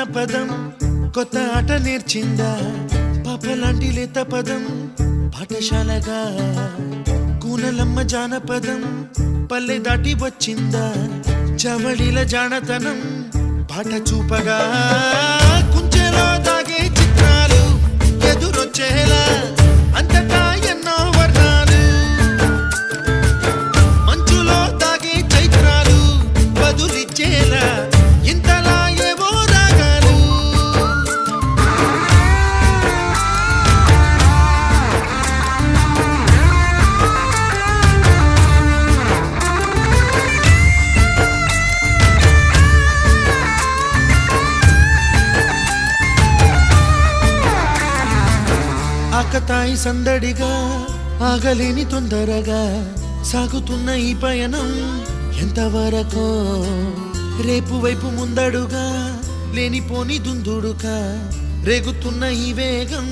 జానపదం కొత్త ఆట నేర్చిందా పాపలాంటి లేత పదం పాఠశాలగా కూనలమ్మ జానపదం పల్లె దాటి వచ్చిందా చవళిల జానతనం పాట చూపగా కుంచెలో దాగే చిత్రాలు ఎదురొచ్చేలా అంతటా ఎన్నో వర్ణాలు మంచులో దాగే చైత్రాలు బదులిచ్చేలా ఇంతలా ఏవో రాగాలు ఆకతాయి సందడిగా ఆగలేని తొందరగా సాగుతున్న ఈ పయనం ఎంతవరకో రేపు వైపు ముందడుగా లేనిపోని దుందుడుగా రేగుతున్న ఈ వేగం